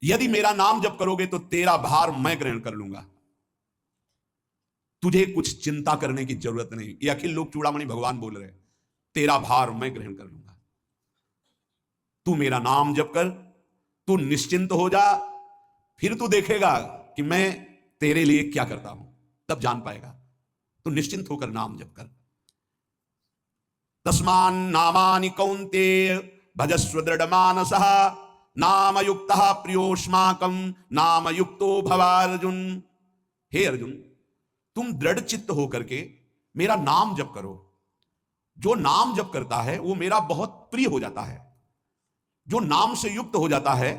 यदि मेरा नाम जप करोगे तो तेरा भार मैं ग्रहण कर लूंगा, तुझे कुछ चिंता करने की जरूरत नहीं। ये अखिल लोक चूड़ामणि भगवान बोल रहे, तेरा भार मैं ग्रहण कर लूंगा। तू मेरा नाम जप कर, तू निश्चिंत हो जा, फिर तू देखेगा कि मैं तेरे लिए क्या करता हूं, तब जान पाएगा। तू निश्चिंत होकर नाम जप कर। तस्मान नामानि कौन्तेय भजस्व दृढ़ मानसः नाम युक्तः प्रियोष्माकं नाम युक्तो भवार्जुन। हे अर्जुन, तुम दृढ़ चित्त होकर के मेरा नाम जप करो। जो नाम जप करता है वो मेरा बहुत प्रिय हो जाता है। जो नाम से युक्त हो जाता है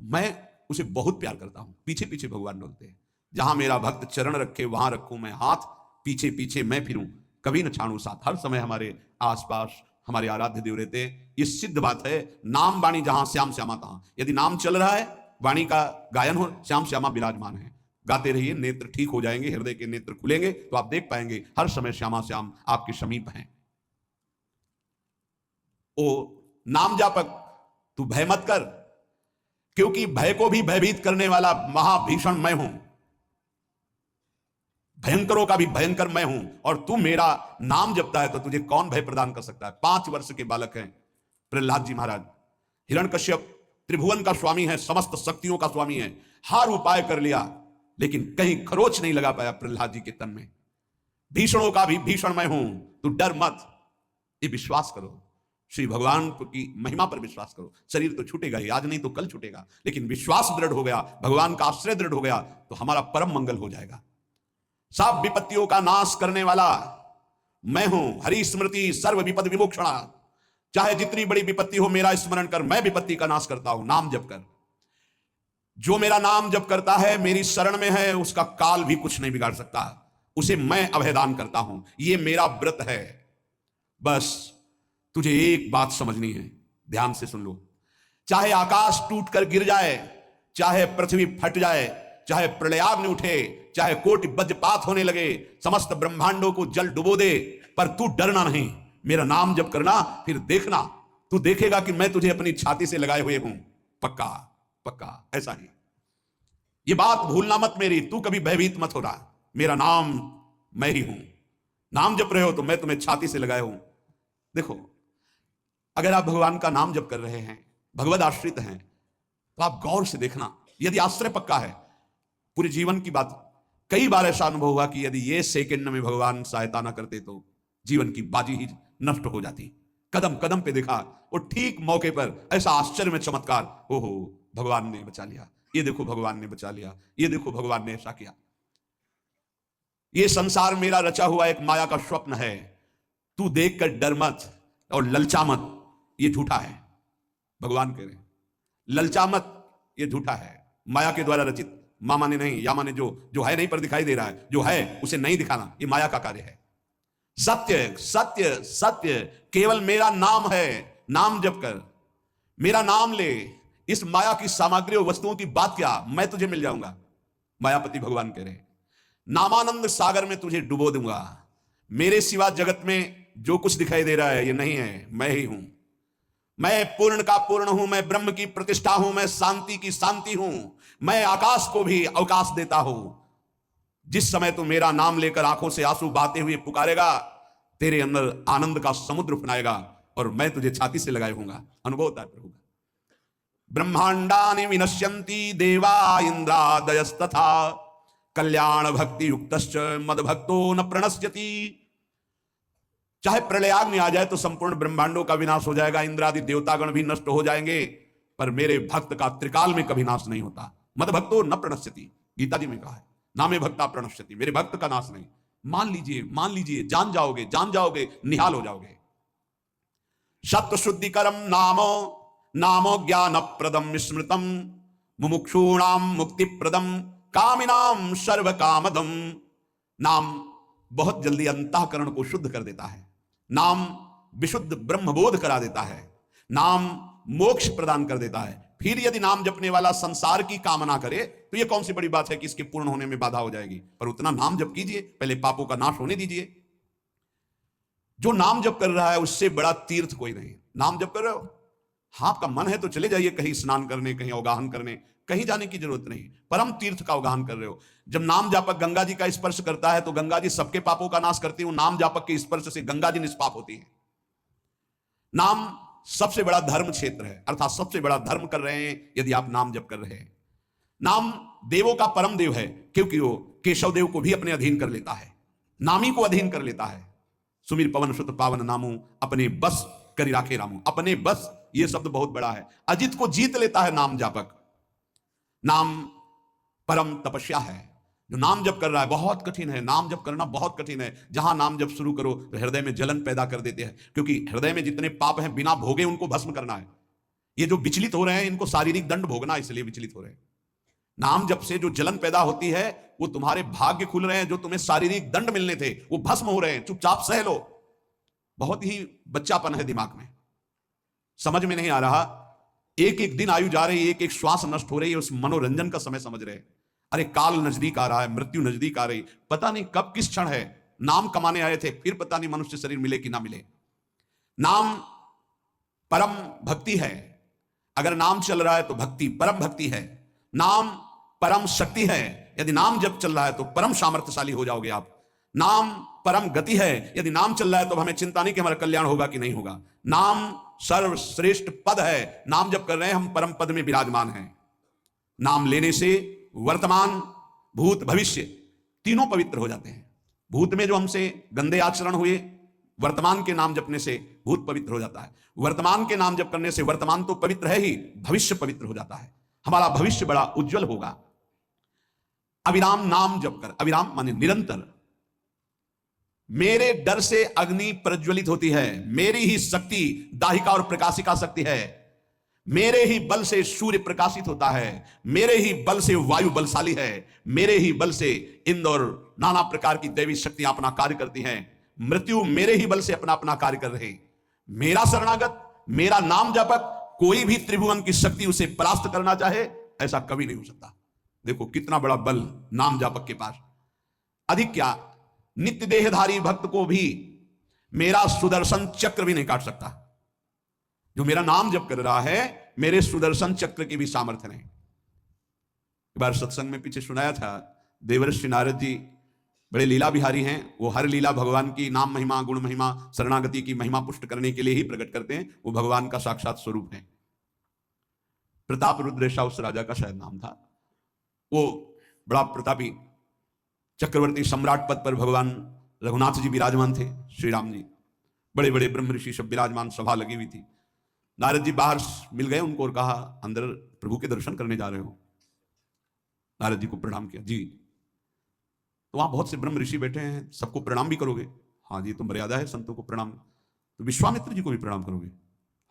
मैं उसे बहुत प्यार करता हूं। पीछे पीछे भगवान बोलते हैं, जहां मेरा भक्त चरण रखे वहां रखूं मैं हाथ, पीछे पीछे मैं फिरूं कभी न छाड़ू साथ। हर समय हमारे आसपास हमारे आराध्य देव रहते हैं। ये सिद्ध बात है। नाम वाणी जहां श्याम श्यामा तहां। यदि नाम चल रहा है, वाणी का गायन हो, श्याम श्यामा विराजमान है। गाते रहिए, नेत्र ठीक हो जाएंगे, हृदय के नेत्र खुलेंगे तो आप देख पाएंगे हर समय श्यामा श्याम आपके समीप हैं। ओ नाम जापक, तू भय मत कर, क्योंकि भय को भी भयभीत करने वाला महाभीषण मैं हूं, भयंकरों का भी भयंकर मैं हूं। और तू मेरा नाम जपता है तो तुझे कौन भय प्रदान कर सकता है। 5 वर्ष के बालक हैं प्रहलाद जी महाराज। हिरण्यकश्यप त्रिभुवन का स्वामी है, समस्त शक्तियों का स्वामी है, हर उपाय कर लिया लेकिन कहीं खरोच नहीं लगा पाया प्रहलाद जी के तन में। भीषणों का भी भीषण मैं हूं, तू डर मत, ये विश्वास करो। श्री भगवान की महिमा पर विश्वास करो। शरीर तो छूटेगा ही, आज नहीं तो कल छूटेगा, लेकिन विश्वास दृढ़ हो गया, भगवान का आश्रय दृढ़ हो गया तो हमारा परम मंगल हो जाएगा। सब विपत्तियों का नाश करने वाला मैं हूं। हरि स्मृति सर्व विपद विमोक्षणा। चाहे जितनी बड़ी विपत्ति हो मेरा स्मरण कर, मैं विपत्ति का नाश करता हूं। नाम जप कर। जो मेरा नाम जप करता है, मेरी शरण में है, उसका काल भी कुछ नहीं बिगाड़ सकता। उसे मैं अभयदान करता हूं। ये मेरा व्रत है। बस तुझे एक बात समझनी है, ध्यान से सुन लो। चाहे आकाश टूट कर गिर जाए, चाहे पृथ्वी फट जाए, चाहे प्रलयाग्नि उठे, चाहे कोटि वज्रपात होने लगे, समस्त ब्रह्मांडों को जल डुबो दे, पर तू डरना नहीं। मेरा नाम जप करना, फिर देखना, तू देखेगा कि मैं तुझे अपनी छाती से लगाए हुए हूं। पक्का पक्का ऐसा ही। ये बात भूलना मत मेरी। तू कभी भयभीत मत हो रहा। मेरा नाम मैं ही हूं। नाम जप रहे हो तो मैं तुम्हें छाती से लगाए हूं। देखो, अगर आप भगवान का नाम जप कर रहे हैं, भगवद आश्रित हैं, तो आप गौर से देखना। यदि आश्रय पक्का है, पूरे जीवन की बात, कई बार ऐसा अनुभव हुआ कि यदि ये सेकंड में भगवान सहायता ना करते तो जीवन की बाजी ही नष्ट हो जाती। कदम कदम पे देखा, और ठीक मौके पर ऐसा आश्चर्य में चमत्कार, ओहो भगवान ने बचा लिया, ये देखो भगवान ने बचा लिया, ये देखो भगवान ने ऐसा किया। ये संसार मेरा रचा हुआ एक माया का स्वप्न है। तू देख कर डर मत और ललचा मत, ये झूठा है। भगवान कह रहे हैं ललचा मत, ये झूठा है, माया के द्वारा रचित। मामा ने नहीं, या माने जो है नहीं पर दिखाई दे रहा है, जो है उसे नहीं दिखाना, ये माया का कार्य है। सत्य सत्य सत्य केवल मेरा नाम है। नाम जप कर, मेरा नाम ले। इस माया की सामग्री और वस्तुओं की बात क्या, मैं तुझे मिल जाऊंगा। मायापति भगवान कह रहे हैं नामानंद सागर में तुझे डुबो दूंगा। मेरे सिवा जगत में जो कुछ दिखाई दे रहा है ये नहीं है, मैं ही हूं। मैं पूर्ण का पूर्ण हूं, मैं ब्रह्म की प्रतिष्ठा हूं, मैं शांति की शांति हूं, मैं आकाश को भी अवकाश देता हूं। जिस समय तू मेरा नाम लेकर आंखों से आंसू बहाते हुए पुकारेगा, तेरे अंदर आनंद का समुद्र फनाएगा और मैं तुझे छाती से लगाए होऊंगा। अनुभव होता है प्रभु का। ब्रह्मांडानि विनश्यन्ति देवा इंद्रादयस्तथा कल्याण भक्ति युक्तश्च मद भक्तो न प्रणश्यति। चाहे प्रलयाग्नि आ जाए तो संपूर्ण ब्रह्मांडों का विनाश हो जाएगा, इंद्रादि देवतागण भी नष्ट हो जाएंगे, पर मेरे भक्त का त्रिकाल में कभी नाश नहीं होता। मद भक्तो न प्रणश्यति, गीता जी में कहा है, नामे भक्ता प्रणश्यति, मेरे भक्त का नाश नहीं। मान लीजिए, जान जाओगे, निहाल हो जाओगे। सत्व शुद्धिकरम नामो नामो ज्ञान प्रदम स्मृतम मुमुक्षूणाम मुक्ति प्रदम कामिनाम सर्व कामदम। नाम बहुत जल्दी अंतःकरण को शुद्ध कर देता है। नाम विशुद्ध ब्रह्मबोध करा देता है। नाम मोक्ष प्रदान कर देता है। फिर यदि नाम जपने वाला संसार की कामना करे तो यह कौन सी बड़ी बात है कि इसके पूर्ण होने में बाधा हो जाएगी। पर उतना नाम जप कीजिए, पहले पापों का नाश होने दीजिए। जो नाम जप कर रहा है उससे बड़ा तीर्थ कोई नहीं। नाम जप कर रहे हो, हाँ, आपका मन है तो चले जाइए कहीं स्नान करने, कहीं अवगाहन करने, कहीं जाने की जरूरत नहीं। परम तीर्थ का अवगाहन कर रहे हो। जब नाम जापक गंगा जी का स्पर्श करता है तो गंगा जी सबके पापों का नाश करती है। नाम जापक के स्पर्श से गंगा जी निष्पाप होती है। नाम सबसे बड़ा धर्म क्षेत्र है, अर्थात सबसे बड़ा धर्म कर रहे हैं यदि आप नाम जप कर रहे हैं। नाम देवों का परम देव है, क्योंकि वो केशव देव को भी अपने अधीन कर लेता है, नामी को अधीन कर लेता है। सुमिर पवन सुत पावन नामू, अपने बस करी राखे रामू। अपने बस, ये शब्द बहुत बड़ा है। अजित को जीत लेता है नाम जापक। नाम परम तपस्या है। जो नाम जप कर रहा है, बहुत कठिन है, नाम जप करना बहुत कठिन है। जहां नाम जप शुरू करो तो हृदय में जलन पैदा कर देते हैं, क्योंकि हृदय में जितने पाप हैं बिना भोगे उनको भस्म करना है। ये जो विचलित हो रहे हैं इनको शारीरिक दंड भोगना, इसलिए विचलित हो रहे हैं। नाम जप से जो जलन पैदा होती है वो तुम्हारे भाग्य खुल रहे हैं। जो तुम्हें शारीरिक दंड मिलने थे वो भस्म हो रहे हैं। चुपचाप सह लो। बहुत ही बच्चापन है दिमाग में, समझ में नहीं आ रहा। एक एक दिन आयु जा रही है, एक एक श्वास नष्ट हो रही है, उस मनोरंजन का समय समझ रहे हैं। अरे काल नजदीक आ रहा है, मृत्यु नजदीक आ रही, पता नहीं कब किस क्षण है। नाम कमाने आए थे, फिर पता नहीं मनुष्य शरीर मिले कि ना मिले। नाम परम भक्ति है। अगर नाम चल रहा है तो भक्ति परम भक्ति है। नाम परम शक्ति है। यदि नाम जब चल रहा है तो परम सामर्थ्यशाली हो जाओगे आप। नाम परम गति है। यदि नाम चल रहा है तो हमें चिंता नहीं कि हमारा कल्याण होगा कि नहीं होगा। नाम सर्वश्रेष्ठ पद है। नाम जब कर रहे हैं हम परम पद में विराजमान हैं। नाम लेने से वर्तमान, भूत, भविष्य तीनों पवित्र हो जाते हैं। भूत में जो हमसे गंदे आचरण हुए, वर्तमान के नाम जपने से भूत पवित्र हो जाता है। वर्तमान के नाम जप करने से वर्तमान तो पवित्र है ही, भविष्य पवित्र हो जाता है। हमारा भविष्य बड़ा उज्जवल होगा। अविराम नाम जप कर, अविराम माने निरंतर। मेरे डर से अग्नि प्रज्वलित होती है, मेरी ही शक्ति दाहिका और प्रकाशिका शक्ति है। मेरे ही बल से सूर्य प्रकाशित होता है, मेरे ही बल से वायु बलशाली है, मेरे ही बल से इंद्र और नाना प्रकार की दैवी शक्तियां अपना कार्य करती हैं। मृत्यु मेरे ही बल से अपना अपना कार्य कर रही। मेरा शरणागत, मेरा नाम जापक, कोई भी त्रिभुवन की शक्ति उसे परास्त करना चाहे ऐसा कभी नहीं हो सकता। देखो कितना बड़ा बल नाम जापक के पास। अधिक क्या, नित्य देहधारी भक्त को भी मेरा सुदर्शन चक्र भी नहीं काट सकता। जो मेरा नाम जप कर रहा है, मेरे सुदर्शन चक्र की भी सामर्थ्य नहीं। एक बार सत्संग में पीछे सुनाया था, देवर्षि नारद जी बड़े लीला बिहारी हैं। वो हर लीला भगवान की नाम महिमा, गुण महिमा, शरणागति की महिमा पुष्ट करने के लिए ही प्रकट करते हैं। वो भगवान का साक्षात स्वरूप है। प्रताप रुद्र ऐसा उस राजा का शायद नाम था। वो बड़ा प्रतापी चक्रवर्ती सम्राट पद पर भगवान रघुनाथ जी विराजमान थे। श्री राम जी, बड़े बड़े ब्रह्म ऋषि सब विराजमान, सभा लगी हुई थी। नारद जी बाहर मिल गए उनको और कहा, अंदर प्रभु के दर्शन करने जा रहे हो? नारद जी को प्रणाम किया। जी, तो वहां बहुत से ब्रह्म ऋषि बैठे हैं, सबको प्रणाम भी करोगे? हाँ जी, तो मर्यादा है संतों को प्रणाम। तो विश्वामित्र जी को भी प्रणाम करोगे?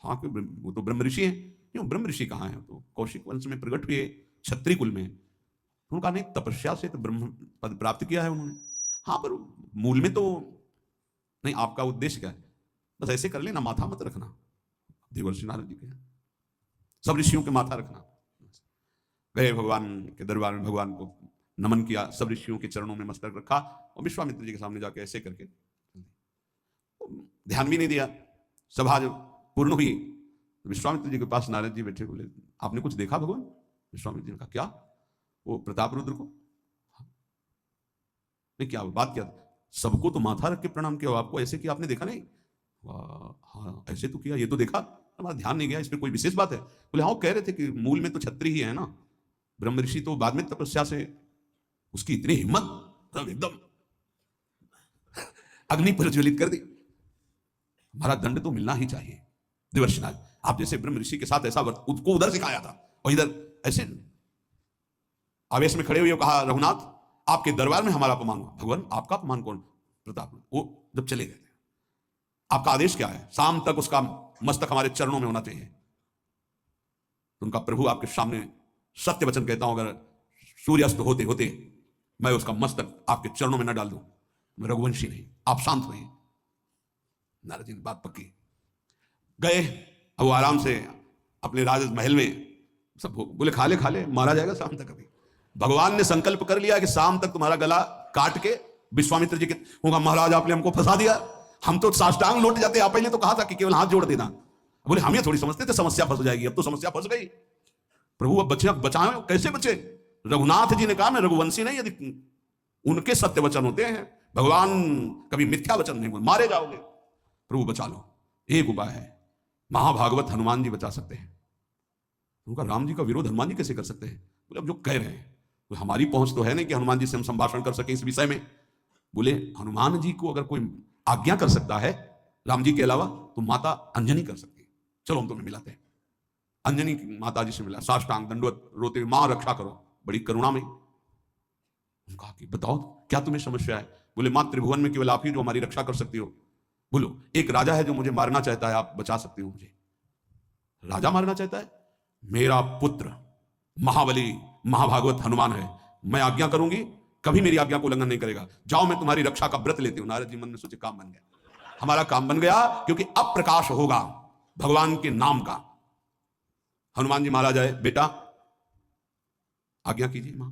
हाँ, क्यों, वो तो ब्रह्म ऋषि हैं। क्यों, ब्रह्म ऋषि कहाँ हैं? तो कौशिक वंश में प्रकट हुए, क्षत्रिय कुल में। उनका नहीं, तपस्या से तो ब्रह्म पद प्राप्त किया है उन्होंने। हाँ, पर मूल में तो नहीं। आपका उद्देश्य क्या है? बस ऐसे कर लेना, माथा मत रखना। देवर्षि नारद जी के सब ऋषियों के माथा रखना। गए भगवान के दरबार में, भगवान को नमन किया, सब ऋषियों के चरणों में मस्तक रखा और विश्वामित्र जी के सामने जाके ऐसे करके ध्यान भी नहीं दिया। सभा जब पूर्ण हुई, विश्वामित्र जी के पास नारद जी बैठे, बोले, आपने कुछ देखा भगवान? विश्वामित्र जी ने कहा, क्या? वो प्रताप रुद्र को? नहीं, क्या बात क्या? सबको तो माथा रख के प्रणाम किया, आपको ऐसे किया, आपने देखा नहीं? हाँ, ऐसे तो किया, ये तो देखा, हमारा ध्यान नहीं गया, इस पर कोई विशेष बात है? बोले, हाँ, वो कह रहे थे कि मूल में तो क्षत्रिय ही है ना, ब्रह्म ऋषि तो बाद में तपस्या से, उसकी इतनी हिम्मत, तब एकदम अग्नि प्रज्वलित कर दी। हमारा दंड तो मिलना ही चाहिए। देवर्षि नारद, आप जैसे ब्रह्म ऋषि के साथ ऐसा उसको उधर सिखाया था और इधर ऐसे आवेश में खड़े हुए कहा, रघुनाथ, आपके दरबार में हमारा अपमान हुआ। भगवान, आपका अपमान कौन? प्रताप। वो जब चले गए, आपका आदेश क्या है? शाम तक उसका मस्तक हमारे चरणों में होना चाहिए। तो उनका प्रभु आपके सामने सत्य वचन कहता हूं, अगर सूर्यास्त होते होते मैं उसका मस्तक आपके चरणों में न डाल दूं, मैं रघुवंशी नहीं। आप शांत हुए। नारद जी ने बात पक्की। गए, अब वो आराम से अपने राज महल में, सब बोले, खा ले, मारा जाएगा शाम तक। अभी भगवान ने संकल्प कर लिया कि शाम तक तुम्हारा गला काट के विश्वामित्र जी के होगा, महाराज आपने हमको फंसा दिया, हम तो साष्टांग लौट जाते। आप पहले तो कहा था कि केवल हाथ जोड़ देना, बोले हम ये थोड़ी समझते थे समस्या फंस जाएगी, अब तो समस्या फंस गई। प्रभु अब बचे, बचाए कैसे बचे? रघुनाथ जी ने कहा मैं रघुवंशी नहीं, यदि उनके सत्य वचन होते हैं, भगवान कभी मिथ्या वचन नहीं बोले, मारे जाओगे, प्रभु बचा लो। एक उपाय है, महाभागवत हनुमान जी बचा सकते हैं। उनका राम जी का विरोध हनुमान जी कैसे कर सकते हैं? बोले अब जो कह रहे हैं तो हमारी पहुंच तो है नहीं कि हनुमान जी से हम संभाषण कर सके इस विषय में। बोले हनुमान जी को अगर कोई आज्ञा कर सकता है राम जी के अलावा तो माता अंजनी कर सकती है, चलो हम तुम्हें मिलाते हैं। अंजनी माता जी से मिला, साष्टांग दंडवत रोते, मां रक्षा करो, बड़ी करुणा में। कहा कि बताओ क्या तुम्हें समस्या है? बोले मां त्रिभुवन में केवल आप ही जो हमारी रक्षा कर सकती हो। बोलो एक राजा है जो मुझे मारना चाहता है, आप बचा सकती हो मुझे? राजा मारना चाहता है? मेरा पुत्र महाबली महाभागवत हनुमान है, मैं आज्ञा करूंगी कभी मेरी आज्ञा को उल्लंघन नहीं करेगा, जाओ मैं तुम्हारी रक्षा का व्रत लेती हूं। नारद जी मन में सोचे काम बन गया, हमारा काम बन गया, क्योंकि अब प्रकाश होगा भगवान के नाम का। हनुमान जी महाराज आए, बेटा आज्ञा कीजिए मां,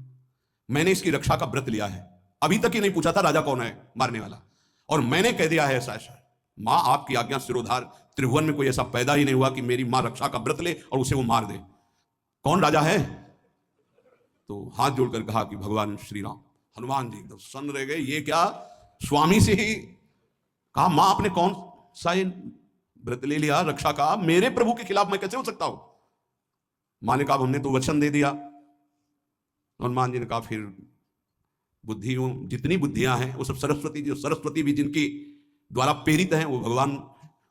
मैंने इसकी रक्षा का व्रत लिया है, अभी तक ही नहीं पूछा था राजा कौन है मारने वाला, और मैंने कह दिया है ऐसा ऐसा। मां आपकी आज्ञा सिरोधार, त्रिभुवन में कोई ऐसा पैदा ही नहीं हुआ कि मेरी मां रक्षा का व्रत ले और उसे वो मार दे। कौन राजा है? तो हाथ जोड़कर कहा कि भगवान श्री राम। हनुमान जी एकदम सन्न रह गए, ये क्या? स्वामी से ही कहा मां आपने कौन सा व्रत ले लिया रक्षा का, मेरे प्रभु के खिलाफ मैं कैसे हो सकता हूं? मां ने कहा हमने तो वचन दे दिया। हनुमान जी ने कहा फिर बुद्धियों जितनी बुद्धियां हैं वो सब सरस्वती जी, सरस्वती भी जिनकी द्वारा प्रेरित हैं वो भगवान,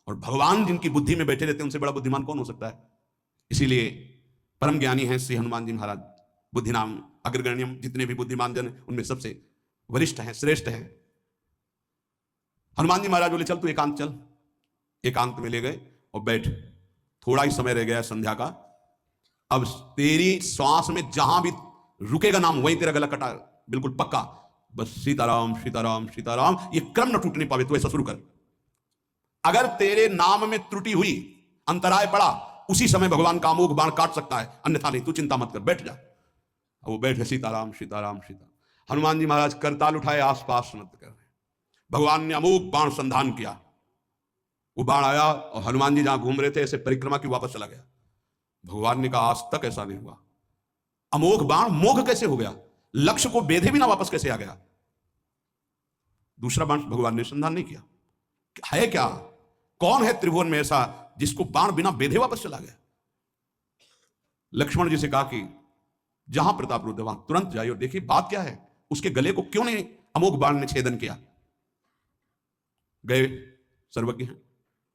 और भगवान जिनकी बुद्धि में बैठे रहते हैं उनसे बड़ा बुद्धिमान कौन हो सकता है? इसीलिए परम ज्ञानी हैं श्री हनुमान जी महाराज, बुद्धि नाम अग्रगण्यम, जितने भी बुद्धिमान जन उनमें सबसे वरिष्ठ हैं, श्रेष्ठ हैं। हनुमान जी महाराज बोले चल तू एकांत चल। एकांत में ले गए और बैठ, थोड़ा ही समय रह गया संध्या का, अब तेरी श्वास में जहां भी रुकेगा नाम वहीं तेरा गला कटा, बिल्कुल पक्का, बस सीताराम सीताराम सीताराम, ये क्रम न टूटने पावे, तो ऐसा शुरू कर। अगर तेरे नाम में त्रुटि हुई, अंतराय पड़ा, उसी समय भगवान का अमोघ बाण काट सकता है, अन्यथा नहीं, तू चिंता मत कर, बैठ जा। वो बैठे, सीताराम सीताराम सीताराम। हनुमान जी महाराज करताल उठाए, आसपास नृत्य कर रहे। भगवान ने अमोघ बाण संधान किया, वो बाण आया और हनुमान जी जहां घूम रहे थे ऐसे परिक्रमा की वापस चला गया। भगवान ने कहा आज तक ऐसा नहीं हुआ, अमोघ बाण मोघ कैसे हो गया, लक्ष्य को बेधे बिना वापस कैसे आ गया? दूसरा बाण भगवान ने संधान नहीं किया। है क्या, कौन है त्रिभुवन में ऐसा जिसको बाण बिना बेधे वापस चला गया? लक्ष्मण जी से कहा कि जहां प्रताप रुद्र वहां तुरंत जाइए और देखिए बात क्या है, उसके गले को क्यों नहीं अमोघ बाण ने छेदन किया। गए, सर्वज्ञ हैं,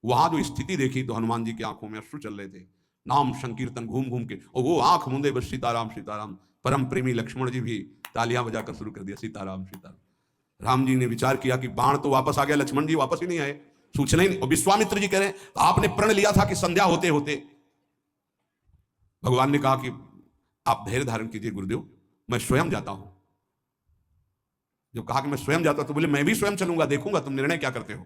वहां जो स्थिति देखी तो हनुमान जी की आंखों में अश्रु चल रहे थे, नाम संकीर्तन घूम घूम के, और वो आंख मूंदे बस सीताराम सीताराम। परम प्रेमी लक्ष्मण जी भी तालियां बजाकर शुरू कर दिया, सीताराम सीताराम। राम जी ने विचार किया कि बाण तो वापस आ गया, लक्ष्मण जी वापस ही नहीं आए, सूचना ही नहीं। और विश्वामित्र जी कह रहे हैं आपने प्रण लिया था कि संध्या होते होते। भगवान ने कहा कि आप धैर्य धारण कीजिए गुरुदेव, मैं स्वयं जाता हूं। जब कहा कि मैं स्वयं जाता हूं तो बोले मैं भी स्वयं चलूंगा, देखूंगा तुम निर्णय क्या करते हो।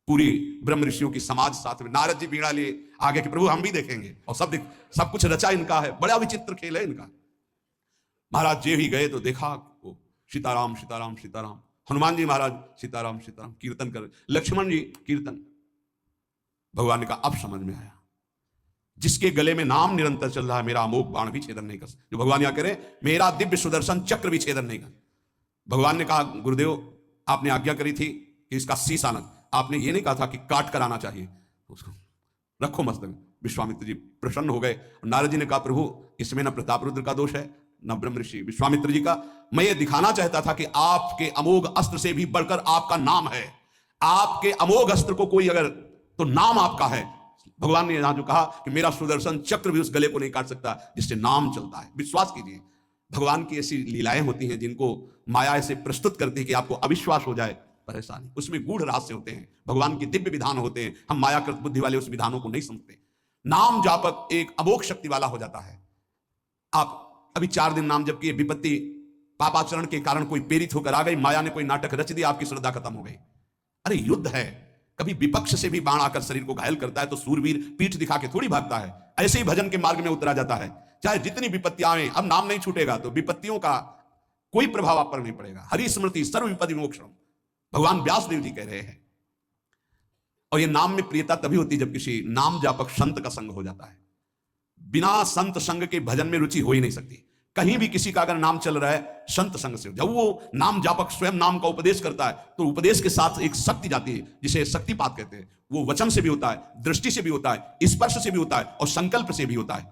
पूरी ब्रह्म ऋषियों की समाज साथ में, नारद जी बीड़ा लिए आगे कि प्रभु हम भी देखेंगे, और सब कुछ रचा इनका है, बड़ा विचित्र खेल है इनका। महाराज जी ही गए तो देखा वो सीताराम सीताराम सीताराम। हनुमान जी महाराज सीताराम सीताराम कीर्तन कर, लक्ष्मण जी कीर्तन। भगवान ने कहा अब समझ में आया, जिसके गले में नाम निरंतर चल रहा है मेरा अमोघ बाण भी छेदन नहीं कर सकता, जो भगवान यहां करे मेरा दिव्य सुदर्शन चक्र भी छेदन नहीं कर। भगवान ने कहा गुरुदेव आपने आज्ञा करी थी कि इसका शीश आना, आपने ये नहीं कहा था कि काट कर आना चाहिए, उसको रखो मस्तक में। विश्वामित्र जी प्रसन्न हो गए। नारद जी ने कहा प्रभु इसमें न प्रताप रुद्र का दोष है न ब्रह्म ऋषि विश्वामित्र जी का, मैं ये दिखाना चाहता था कि आपके अमोघ अस्त्र से भी बढ़कर आपका नाम है। आपके अमोघ अस्त्र को कोई अगर, तो नाम आपका है। भगवान ने यहां जो कहा कि मेरा सुदर्शन चक्र भी उस गले को नहीं काट सकता जिससे नाम चलता है। विश्वास कीजिए भगवान की ऐसी लीलाएं होती हैं जिनको माया ऐसे प्रस्तुत करती है कि आपको अविश्वास हो जाए, परेशानी, उसमें गूढ़ रहस्य होते हैं, भगवान के दिव्य विधान होते हैं, हम मायाकृत बुद्धि वाले उस विधानों को नहीं समझते। नाम जापक एक अमोघ शक्ति वाला हो जाता है। आप अभी 4 दिन नाम जप किए, विपत्ति पापाचरण के कारण कोई प्रेरित होकर आ गई, माया ने कोई नाटक रच दिया, आपकी श्रद्धा खत्म हो गई। अरे युद्ध है, कभी विपक्ष से भी बाण आकर शरीर को घायल करता है तो सूरवीर पीठ दिखा के थोड़ी भागता है, ऐसे ही भजन के मार्ग में उतरा जाता है। चाहे जितनी विपत्तियां आए, अब नाम नहीं छूटेगा तो विपत्तियों का कोई प्रभाव आप पर नहीं पड़ेगा। हरि स्मृति सर्व विपत्ति मोक्षम, भगवान व्यासदेव जी कह रहे हैं। और ये नाम में प्रियता तभी होती है जब किसी नाम जापक संत का संग हो जाता है। बिना संत संग के भजन में रुचि हो ही नहीं सकती। कहीं भी किसी का अगर नाम चल रहा है संत संग से, जब वो नाम जापक स्वयं नाम का उपदेश करता है तो उपदेश के साथ एक शक्ति जाती है जिसे शक्तिपात कहते हैं। वो वचन से भी होता है, दृष्टि से भी होता है, स्पर्श से भी होता है और संकल्प से भी होता है।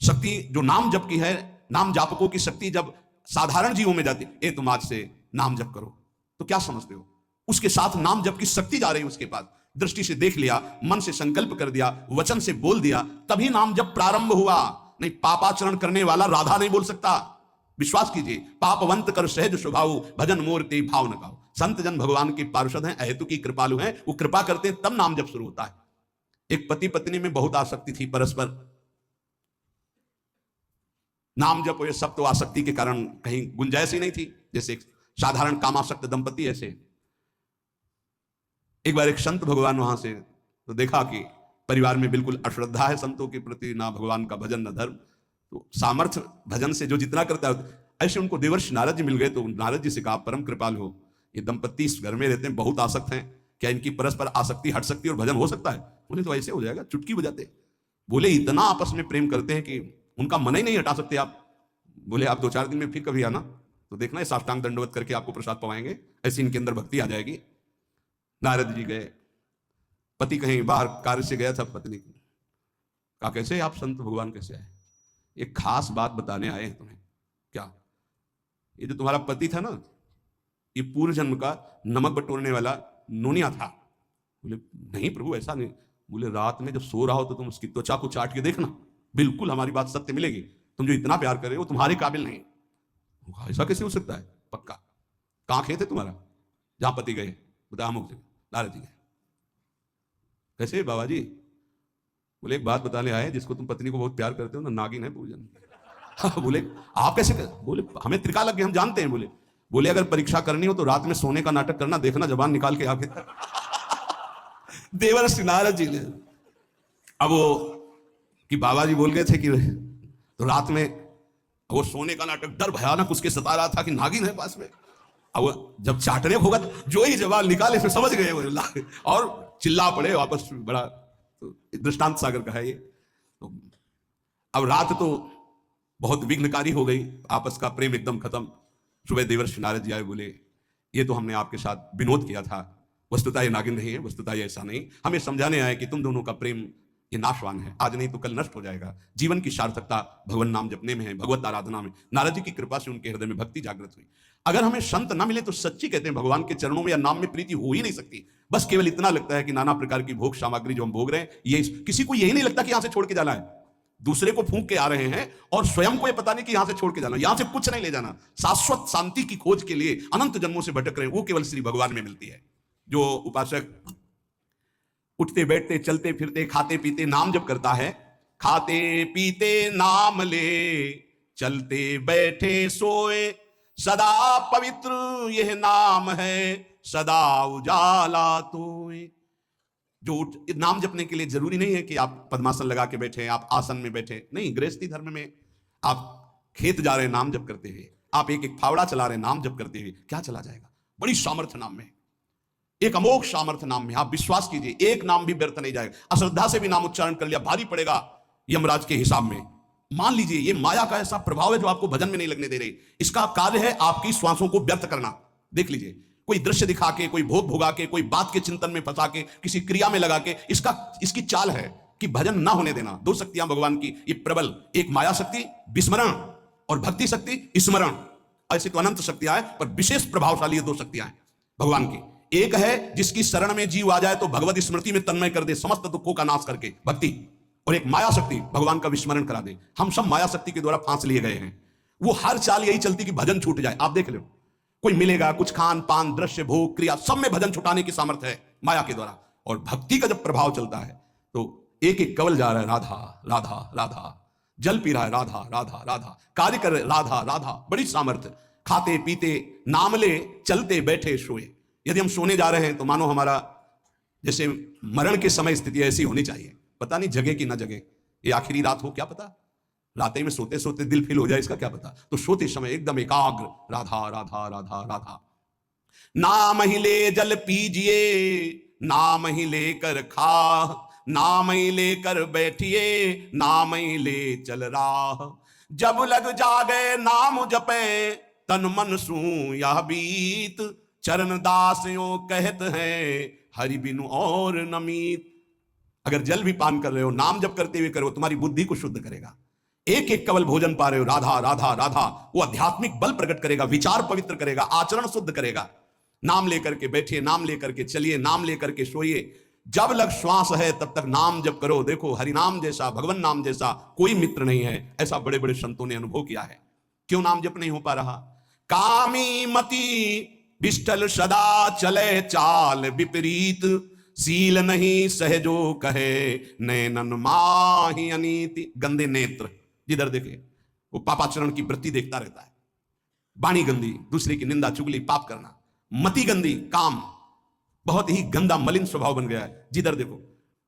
शक्ति जो नाम जप की है, नाम जापकों की शक्ति जब साधारण जीवों में जाती है, तुम आज से नाम जप करो, तो क्या समझते हो? उसके साथ नाम जप की शक्ति जा रही है उसके पास। दृष्टि से देख लिया, मन से संकल्प कर दिया, वचन से बोल दिया, तभी नाम जप प्रारंभ हुआ। नहीं, पापाचरण करने वाला राधा नहीं बोल सकता। विश्वास कीजिए, पापवंत कर सहज स्वभाव, भजन मूर्ति भाव न गाओ। संत जन भगवान के पार्षद हैं, अहेतु की कृपालु हैं, वो कृपा करते हैं तब नाम जप शुरू होता है। एक पति पत्नी में बहुत आसक्ति थी परस्पर, नाम जप ये सब तो आसक्ति के कारण कहीं गुंजाइश ही नहीं थी, जैसे एक साधारण कामासक्त दंपति। ऐसे एक बार एक संत भगवान वहां से तो देखा कि परिवार में बिल्कुल अश्रद्धा है संतों के प्रति, ना भगवान का भजन ना धर्म, तो सामर्थ्य भजन से जो जितना करता है। ऐसे उनको देवर्षि नारद जी मिल गए, तो नारद जी से कहा, परम कृपाल हो, ये दंपत्ति इस घर में रहते हैं, बहुत आसक्त हैं, क्या इनकी परस्पर आसक्ति हट सकती है और भजन हो सकता है? बोले तो ऐसे हो जाएगा, चुटकी बजाते। बोले इतना आपस में प्रेम करते हैं कि उनका मन ही नहीं हटा सकते आप। बोले आप 2-4 दिन में फिर कभी आना तो देखना, साष्टांग दंडवत करके आपको प्रसाद पवाएंगे, ऐसी इनके अंदर भक्ति आ जाएगी। नारद जी गए, पति कहीं बाहर कार्य से गया था, पत्नी कहा कैसे आप संत भगवान कैसे आए? एक खास बात बताने आए हैं तुम्हें। क्या? ये जो तुम्हारा पति था ना, ये पूर्व जन्म का नमक बटोरने वाला नोनिया था। बोले नहीं प्रभु ऐसा नहीं। बोले रात में जब सो रहा हो तो तुम उसकी त्वचा को चाट के देखना, बिल्कुल हमारी बात सत्य मिलेगी। तुम जो इतना प्यार कर रहे हो तुम्हारे काबिल नहीं। ऐसा कैसे हो सकता है? पक्का? कहाँ खेत है तुम्हारा जहां पति गए? बता अमुक जगह। नारद जी गए, कैसे बाबा जी? बोले एक बात बताने आए, जिसको तुम पत्नी को बहुत प्यार करते हो ना, नागिन है पूजन। बोले आप कैसे कर? बोले हमें त्रिकाल लग गए, हम जानते हैं। बोले अगर परीक्षा करनी हो तो रात में सोने का नाटक करना, देखना जबान निकाल के आके। देवर्षि नारद जी ने अब वो कि बाबा जी बोल गए थे कि तो रात में वो सोने का नाटक, डर भयानक उसके सता रहा था कि नागिन है पास में। अब जब चाटने होगा जो ही जवाब निकाले फिर समझ गए वो, और चिल्ला पड़े वापस। बड़ा तो दृष्टांत सागर का है ये। तो अब रात तो बहुत विघ्नकारी हो गई, आपस का प्रेम एकदम खत्म। सुबह देवर्षि नारद जी आए, बोले ये तो हमने आपके साथ विनोद किया था, वस्तुतः ये नागिन नहीं है, वस्तुतः ये ऐसा नहीं। हमें समझाने आए कि तुम दोनों का प्रेम ये नाशवान है, आज नहीं तो कल नष्ट हो जाएगा। जीवन की सार्थकता भगवान नाम जपने में है, भगवत आराधना में। नारद जी की कृपा से उनके हृदय में भक्ति जागृत हुई। अगर हमें संत ना मिले तो सच्ची कहते हैं भगवान के चरणों में या नाम में प्रीति हो ही नहीं सकती। बस केवल इतना लगता है कि नाना प्रकार की भोग सामग्री जो हम भोग रहे हैं, ये किसी को यही नहीं लगता कि यहां से छोड़ के जाना है। दूसरे को फूंक के आ रहे हैं और स्वयं को ये पता नहीं कि यहां से छोड़ के जाना, यहां से कुछ नहीं ले जाना। शाश्वत शांति की खोज के लिए अनंत जन्मों से भटक रहे हैं, वो केवल श्री भगवान में मिलती है। जो उपासक उठते बैठते चलते फिरते खाते पीते नाम जप करता है, खाते पीते नाम ले, चलते बैठे सोए, सदा पवित्र यह नाम है, सदा उजाला तोए। जो नाम जपने के लिए जरूरी नहीं है कि आप पद्मासन लगा के बैठे, आप आसन में बैठे, नहीं। गृहस्थी धर्म में आप खेत जा रहे हैं नाम जप करते हुए, आप एक एक फावड़ा चला रहे हैं नाम जप करते हुए, क्या चला जाएगा? बड़ी सामर्थ्य नाम में, एक अमोघ सामर्थ्य नाम में। आप विश्वास कीजिए, एक नाम भी व्यर्थ नहीं जाएगा। अश्रद्धा से भी नाम उच्चारण कर लिया, भारी पड़ेगा यमराज के हिसाब में। मान लीजिए ये माया का ऐसा प्रभाव है जो आपको भजन में नहीं लगने दे रही। इसका कार्य है आपकी श्वासों को व्यर्थ करना। देख लीजिए, कोई दृश्य दिखा के, कोई भोग भोगा के, कोई बात के चिंतन में फंसा के, किसी क्रिया में लगा के, इसकी चाल है कि भजन ना होने देना। दो शक्तियां भगवान की ये प्रबल, एक माया शक्ति विस्मरण और भक्ति शक्ति स्मरण। ऐसी तो अनंत शक्तियां हैं, पर विशेष प्रभावशाली ये दो शक्तियां हैं भगवान की। एक है जिसकी शरण में जीव आ जाए तो भगवत स्मृति में तन्मय कर दे, समस्त दुखों का नाश करके, भक्ति। और एक माया शक्ति, भगवान का विस्मरण करा दे। हम सब माया शक्ति के द्वारा फांस लिए गए हैं। वो हर चाल यही चलती कि भजन छूट जाए। आप देख लो, कोई मिलेगा, कुछ खान पान दृश्य भोग क्रिया सब में भजन छुटाने की सामर्थ्य है माया के द्वारा। और भक्ति का जब प्रभाव चलता है तो एक एक कवल जा रहा है राधा राधा राधा, जल पी रहा है राधा राधा राधा, कार्य कर रहे राधा राधा, बड़ी सामर्थ्य। खाते पीते नाम ले, चलते बैठे सोए। यदि हम सोने जा रहे हैं तो मानो हमारा जैसे मरण के समय स्थिति ऐसी होनी चाहिए। पता नहीं जगे कि ना जगे, ये आखिरी रात हो, क्या पता। रातें में सोते सोते दिल फील हो जाए, इसका क्या पता। तो सोते समय एकदम एकाग्र राधा राधा राधा राधा। नाम ही ले जल पीजिए, नाम ही लेकर खा, नाम ही लेकर बैठिए, नाम ही ले चल राह। जब लग जागे नाम जपे, तन मन सू यह बीत, चरण दास यो कहत हैं, हरि बिनु और नमीत। अगर जल भी पान कर रहे हो, नाम जप करते हुए करो, तुम्हारी बुद्धि को शुद्ध करेगा। एक एक कवल भोजन पा रहे हो, राधा राधा राधा, वो आध्यात्मिक बल प्रकट करेगा, विचार पवित्र करेगा, आचरण शुद्ध करेगा। नाम लेकर के बैठिए, नाम लेकर के चलिए, नाम लेकर के सोइए। जब लग श्वास है तब तक नाम जप करो। देखो, हरि नाम जैसा, भगवान नाम जैसा कोई मित्र नहीं है, ऐसा बड़े बड़े संतों ने अनुभव किया है। क्यों नाम जप नहीं हो पा रहा? कामी मति विष्टल सदा चले चाल विपरीत, सील नहीं सहजो कहे नैनन माही अनीति। गंदे नेत्र, जिधर देखे वो पापाचरण की वृत्ति देखता रहता है। वाणी गंदी, दूसरे की निंदा चुगली पाप करना। मति गंदी, काम, बहुत ही गंदा मलिन स्वभाव बन गया है। जिधर देखो,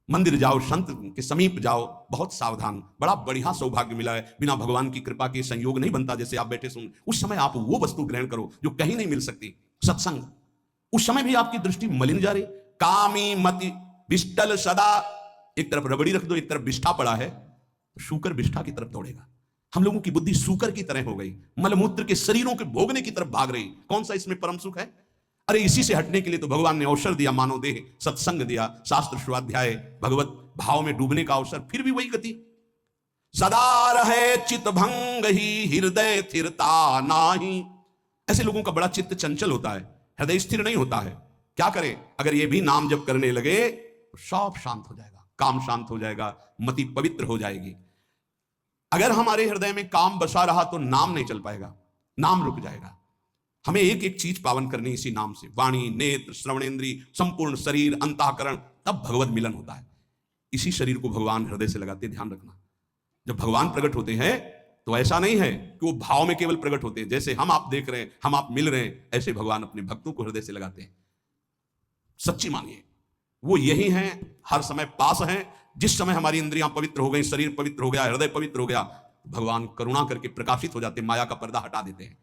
मंदिर जाओ, संत के समीप जाओ, बहुत सावधान। बड़ा बढ़िया सौभाग्य मिला है, बिना भगवान की कृपा के संयोग नहीं बनता। जैसे आप बैठे सुन, उस समय आप वो वस्तु ग्रहण करो जो कहीं नहीं मिल सकती, सत्संग। उस समय भी आपकी दृष्टि मलिन जा रही। कामी मति विष्टल सदा, एक तरफ रबड़ी रख दो, एक तरफ विष्ठा पड़ा है, शूकर विष्ठा की तरफ दौड़ेगा। हम लोगों की बुद्धि शूकर की तरह हो गई, मलमूत्र के शरीरों के भोगने की तरफ भाग रही। कौन सा इसमें परम सुख है? अरे इसी से हटने के लिए तो भगवान ने अवसर दिया, मानव देह, सत्संग दिया, शास्त्र स्वाध्याय, भगवत भाव में डूबने का अवसर। फिर भी वही गति। सदा रहे चित भंग ही, हृदय स्थिरता नाही। ऐसे लोगों का बड़ा चित्त चंचल होता है, हृदय स्थिर नहीं होता है। क्या करें? अगर ये भी नाम जप करने लगे तो सब शांत हो जाएगा, काम शांत हो जाएगा, मति पवित्र हो जाएगी। अगर हमारे हृदय में काम बसा रहा तो नाम नहीं चल पाएगा, नाम रुक जाएगा। हमें एक एक चीज पावन करनी इसी नाम से, वाणी, नेत्र, श्रवणेंद्री, संपूर्ण शरीर, अंतःकरण, तब भगवत मिलन होता है। इसी शरीर को भगवान हृदय से लगाते, ध्यान रखना। जब भगवान प्रकट होते हैं तो ऐसा नहीं है कि वो भाव में केवल प्रकट होते हैं, जैसे हम आप देख रहे हैं, हम आप मिल रहे हैं, ऐसे भगवान अपने भक्तों को हृदय से लगाते हैं। सच्ची मानिए, वो यही हैं, हर समय पास हैं। जिस समय हमारी इंद्रियां पवित्र हो गई, शरीर पवित्र हो गया, हृदय पवित्र हो गया, भगवान करुणा करके प्रकाशित हो जाते, माया का पर्दा हटा देते हैं।